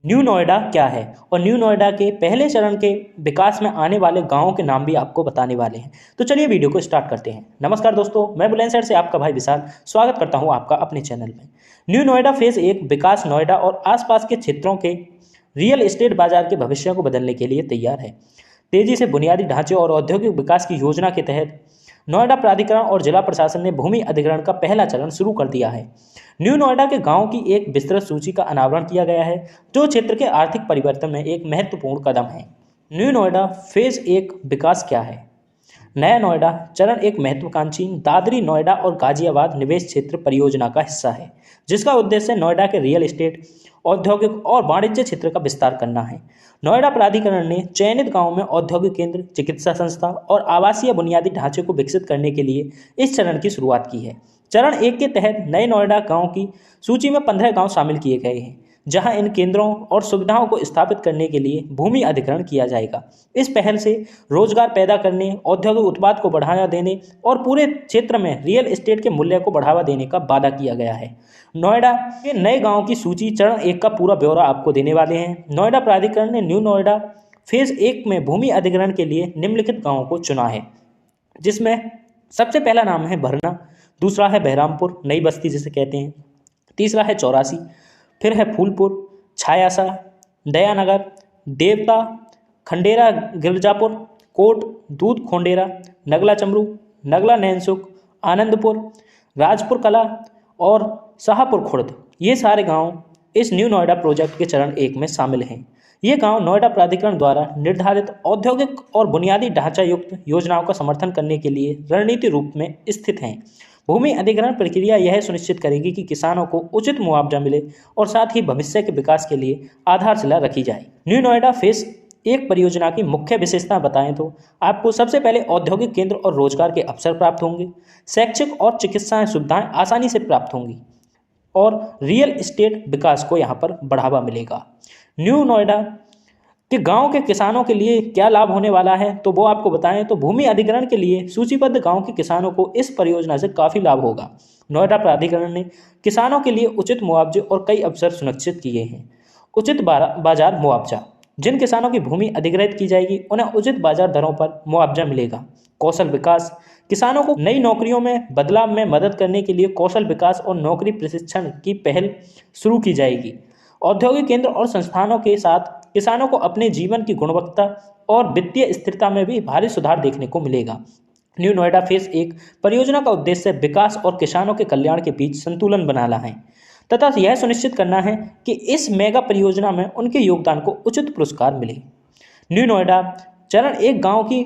New Noida क्या है और न्यू नोएडा के पहले चरण के विकास में आने वाले गांवों के नाम भी आपको बताने वाले हैं। तो चलिए वीडियो को स्टार्ट करते हैं। नमस्कार दोस्तों, मैं बुलंदशहर से आपका भाई विशाल स्वागत करता हूं आपका अपने चैनल में। न्यू नोएडा फेज एक विकास नोएडा और आसपास के क्षेत्रों के रियल एस्टेट बाजार के भविष्य को बदलने के लिए तैयार है। तेजी से बुनियादी ढांचे और औद्योगिक विकास की योजना के तहत नोएडा प्राधिकरण और जिला प्रशासन ने भूमि अधिग्रहण का पहला चरण शुरू कर दिया है। न्यू नोएडा के गांवों की एक विस्तृत सूची का अनावरण किया गया है, जो क्षेत्र के आर्थिक परिवर्तन में एक महत्वपूर्ण कदम है। न्यू नोएडा फेज एक विकास क्या है? नया नोएडा चरण एक महत्वाकांक्षी दादरी नोएडा और गाजियाबाद निवेश क्षेत्र परियोजना का हिस्सा है, जिसका उद्देश्य नोएडा के रियल एस्टेट, औद्योगिक और वाणिज्य क्षेत्र का विस्तार करना है। नोएडा प्राधिकरण ने चयनित गांवों में औद्योगिक केंद्र, चिकित्सा संस्था और आवासीय बुनियादी ढांचे को विकसित करने के लिए इस चरण की शुरुआत की है। चरण एक के तहत नए नोएडा गांव की सूची में 15 गांव शामिल किए गए हैं, जहां इन केंद्रों और सुविधाओं को स्थापित करने के लिए भूमि अधिग्रहण किया जाएगा। इस पहल से रोजगार पैदा करने, औद्योगिक उत्पाद को बढ़ावा देने और पूरे क्षेत्र में रियल एस्टेट के मूल्य को बढ़ावा देने का वादा किया गया है। नोएडा के नए गांवों की सूची चरण एक का पूरा ब्यौरा आपको देने वाले हैं। नोएडा प्राधिकरण ने न्यू नोएडा फेज एक में भूमि अधिग्रहण के लिए निम्नलिखित गांवों को चुना है, जिसमें सबसे पहला नाम है भरना, दूसरा है बहरामपुर नई बस्ती जिसे कहते हैं, तीसरा है चौरासी, फिर है फूलपुर, छायासा, दयानगर, देवता, खंडेरा गिरजापुर, कोट, दूध खोंडेरा, नगला चमरू, नगला नैनसुख, आनंदपुर, राजपुर कला और शाहपुर खुर्द। ये सारे गांव इस न्यू नोएडा प्रोजेक्ट के चरण एक में शामिल हैं। ये गांव नोएडा प्राधिकरण द्वारा निर्धारित औद्योगिक और बुनियादी ढांचा युक्त योजनाओं का समर्थन करने के लिए रणनीति रूप में स्थित हैं। भूमि अधिग्रहण प्रक्रिया यह सुनिश्चित करेगी कि किसानों को उचित मुआवजा मिले और साथ ही भविष्य के विकास के लिए आधारशिला रखी जाए। न्यू नोएडा फेज एक परियोजना की मुख्य विशेषता बताएं तो आपको सबसे पहले औद्योगिक केंद्र और रोजगार के अवसर प्राप्त होंगे, शैक्षिक और चिकित्सा सुविधाएं आसानी से प्राप्त होंगी और रियल एस्टेट विकास को यहाँ पर बढ़ावा मिलेगा। न्यू नोएडा कि गांव के किसानों के लिए क्या लाभ होने वाला है तो वो आपको बताएं तो भूमि अधिग्रहण के लिए सूचीबद्ध गांव के किसानों को इस परियोजना से काफ़ी लाभ होगा। नोएडा प्राधिकरण ने किसानों के लिए उचित मुआवजे और कई अवसर सुनिश्चित किए हैं। उचित बाजार मुआवजा, जिन किसानों की भूमि अधिग्रहित की जाएगी उन्हें उचित बाजार दरों पर मुआवजा मिलेगा। कौशल विकास, किसानों को नई नौकरियों में बदलाव में मदद करने के लिए कौशल विकास और नौकरी प्रशिक्षण की पहल शुरू की जाएगी। औद्योगिक केंद्र और संस्थानों के साथ किसानों को अपने जीवन की गुणवत्ता और वित्तीय स्थिरता में भी भारी सुधार देखने को मिलेगा। न्यू नोएडा फेज एक परियोजना का उद्देश्य विकास और किसानों के कल्याण के बीच संतुलन बनाना है तथा यह सुनिश्चित करना है कि इस मेगा परियोजना में उनके योगदान को उचित पुरस्कार मिले। न्यू नोएडा चरण एक गांव की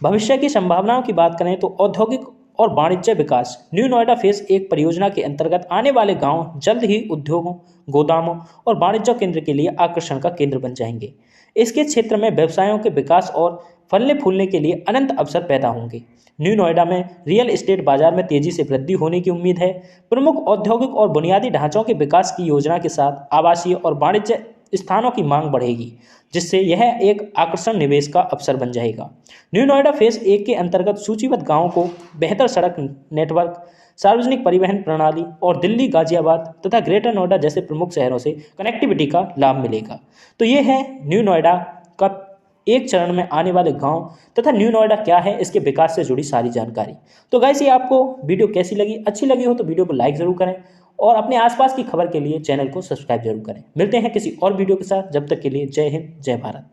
भविष्य की संभावनाओं की बात करें तो औद्योगिक और वाणिज्य विकास। न्यू नोएडा फेज एक परियोजना के अंतर्गत आने वाले गांव जल्द ही उद्योगों, गोदामों और वाणिज्य केंद्र के लिए आकर्षण का केंद्र बन जाएंगे। इसके क्षेत्र में व्यवसायों के विकास और फलने फूलने के लिए अनंत अवसर पैदा होंगे। न्यू नोएडा में रियल एस्टेट बाजार में तेजी से वृद्धि होने की उम्मीद है। प्रमुख औद्योगिक और बुनियादी ढांचों के विकास की योजना के साथ आवासीय और वाणिज्य स्थानों की मांग बढ़ेगी, जिससे यह एक आकर्षण निवेश का अवसर बन जाएगा। न्यू नोएडा फेज एक के अंतर्गत सूचीबद्ध गांवों को बेहतर सड़क नेटवर्क, सार्वजनिक परिवहन प्रणाली और दिल्ली, गाजियाबाद तथा ग्रेटर नोएडा जैसे प्रमुख शहरों से कनेक्टिविटी का लाभ मिलेगा। तो ये है न्यू नोएडा का एक चरण में आने वाले गांव तथा न्यू नोएडा क्या है, इसके विकास से जुड़ी सारी जानकारी। तो गाइस, ये आपको वीडियो कैसी लगी? अच्छी लगी हो तो वीडियो को लाइक जरूर करें और अपने आसपास की खबर के लिए चैनल को सब्सक्राइब जरूर करें। मिलते हैं किसी और वीडियो के साथ, जब तक के लिए जय हिंद, जय भारत।